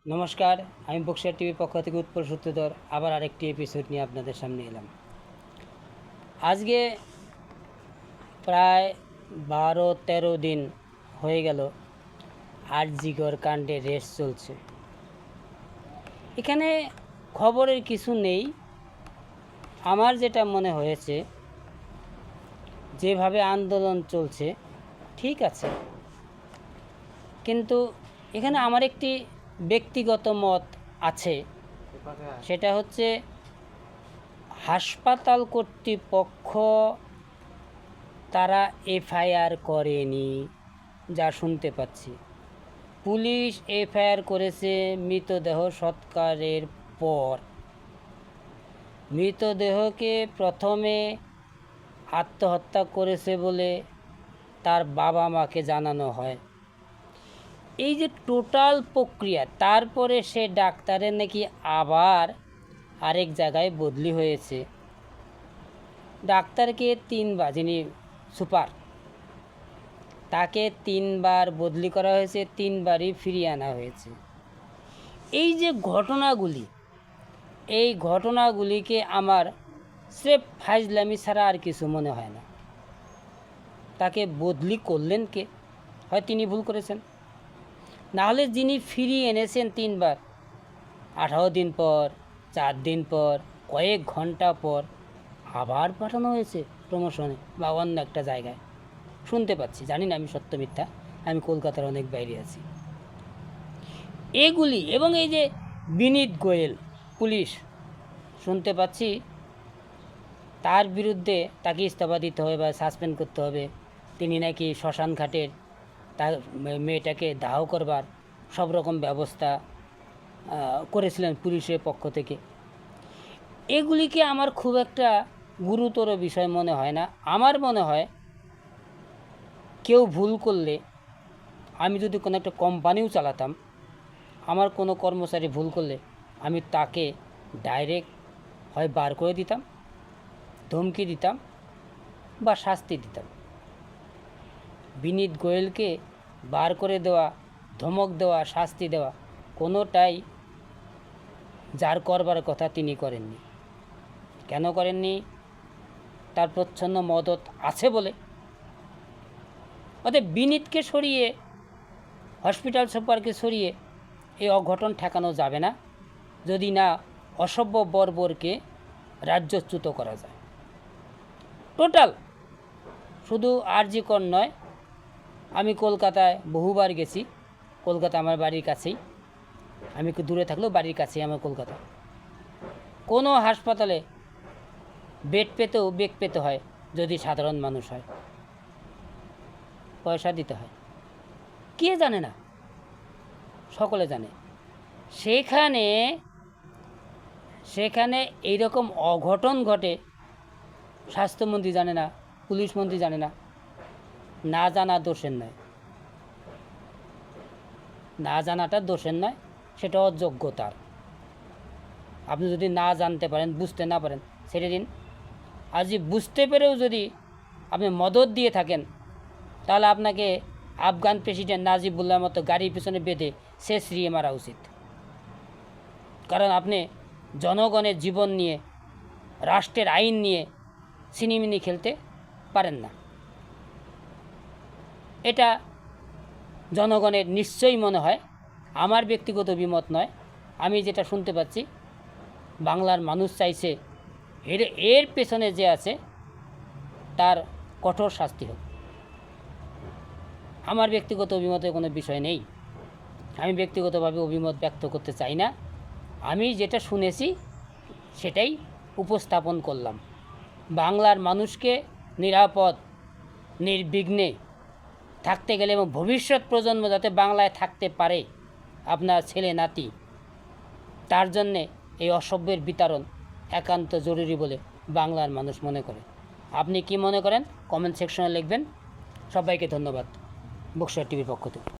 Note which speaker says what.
Speaker 1: নমস্কার, আমি বক্সার টিভির পক্ষ থেকে উৎপল সূত্রধর আবার আরেকটি এপিসোড নিয়ে আপনাদের সামনে এলাম। আজকে প্রায় 12-13 দিন হয়ে গেল আরজিকর কাণ্ডে রেস চলছে। এখানে খবরের কিছু নেই। আমার যেটা মনে হয়েছে, যেভাবে আন্দোলন চলছে ঠিক আছে, কিন্তু এখানে আমার একটি ব্যক্তিগত মত আছে। সেটা হচ্ছে হাসপাতাল কর্তৃপক্ষ তারা এফআইআর করেনি, যা শুনতে পাচ্ছি। পুলিশ এফআইআর করেছে মৃতদেহ সৎকারের পর। মৃতদেহকে প্রথমে আত্মহত্যা করেছে বলে তার বাবা মাকে জানানো হয়। এই যে টোটাল প্রক্রিয়া, তারপরে সে ডাক্তারের নাকি আবার আরেক জায়গায় বদলি হয়েছে। ডাক্তারকে 3বার, যিনি সুপার, তাকে 3বার বদলি করা হয়েছে, 3বারই ফিরিয়ে আনা হয়েছে। এই যে ঘটনাগুলি, এই ঘটনাগুলিকে আমার স্রেফ ফাইজলামি ছাড়া আর কিছু মনে হয় না। তাকে বদলি করলেন কে? হয় তিনি ভুল করেছেন, নাহলে যিনি ফিরিয়ে এনেছেন 3বার, 18 দিন পর, 4 দিন পর, কয়েক ঘন্টা পর আবার পাঠানো হয়েছে প্রমোশনে বা অন্য একটা জায়গায়। শুনতে পাচ্ছি, জানি না আমি সত্য মিথ্যা, আমি কলকাতার অনেক বাইরে আছি। এগুলি এবং এই যে বিনীত গোয়েল, পুলিশ শুনতে পাচ্ছি তার বিরুদ্ধে তাকে ইস্তফা দিতে হবে বা সাসপেন্ড করতে হবে। তিনি নাকি শ্মশান ঘাটের তার মেয়েটাকে দাহ করবার সব রকম ব্যবস্থা করেছিলেন পুলিশের পক্ষ থেকে। এগুলিকে আমার খুব একটা গুরুতর বিষয় মনে হয় না। আমার মনে হয় কেউ ভুল করলে, আমি যদি কোনো একটা কোম্পানিও চালাতাম, আমার কোনো কর্মচারী ভুল করলে আমি তাকে ডাইরেক্ট হয় বার করে দিতাম, ধমকি দিতাম বা শাস্তি দিতাম। বিনীত গোয়েলকে বার করে দেওয়া, ধমক দেওয়া, শাস্তি দেওয়া কোনোটাই যার করবার কথা তিনি করেননি। কেন করেননি? তার প্রচ্ছন্ন মদত আছে বলে। অতএব বিনীতকে সরিয়ে, হসপিটাল সুপারকে সরিয়ে এই অঘটন ঠেকানো যাবে না, যদি না অসভ্য বর্বরকে রাজ্যচ্যুত করা যায়। টোটাল শুধু আরজিকর নয়, আমি কলকাতায় বহুবার গেছি। কলকাতা আমার বাড়ির কাছেই, আমি একটু দূরে থাকলেও বাড়ির কাছেই আমার কলকাতা। কোনো হাসপাতালে বেড পেতেও বেগ পেতে হয় যদি সাধারণ মানুষ হয়, পয়সা দিতে হয়। কে জানে না? সকলে জানে। সেখানে এইরকম অঘটন ঘটে, স্বাস্থ্যমন্ত্রী জানে না, পুলিশ মন্ত্রী জানে না। না জানা দোষের নয়, না জানাটা দোষের নয়, সেটা অযোগ্যতার। আপনি যদি না জানতে পারেন, বুঝতে না পারেন, ছেড়ে দিন। আর যদি বুঝতে পেরেও যদি আপনি মদত দিয়ে থাকেন, তাহলে আপনাকে আফগান প্রেসিডেন্ট নাজিবুল্লাহর মতো গাড়ির পিছনে বেঁধে শেষরিয়ে মারা উচিত। কারণ আপনি জনগণের জীবন নিয়ে, রাষ্ট্রের আইন নিয়ে সিনিমিনি খেলতে পারেন না। এটা জনগণের নিশ্চয়ই মনে হয়, আমার ব্যক্তিগত অভিমত নয়। আমি যেটা শুনতে পাচ্ছি, বাংলার মানুষ চাইছে এর পেছনে যে আছে তার কঠোর শাস্তি হোক। আমার ব্যক্তিগত অভিমতের কোনো বিষয় নেই, আমি ব্যক্তিগতভাবে অভিমত ব্যক্ত করতে চাই না। আমি যেটা শুনেছি সেটাই উপস্থাপন করলাম। বাংলার মানুষকে নিরাপদ, নির্বিঘ্নে থাকতে গেলে এবং ভবিষ্যৎ প্রজন্ম যাতে বাংলায় থাকতে পারে, আপনার ছেলে নাতি, তার জন্যে এই অসভ্যের বিতরণ একান্ত জরুরি বলে বাংলার মানুষ মনে করে। আপনি কি মনে করেন কমেন্ট সেকশনে লিখবেন। সবাইকে ধন্যবাদ বক্সার টিভির পক্ষ থেকে।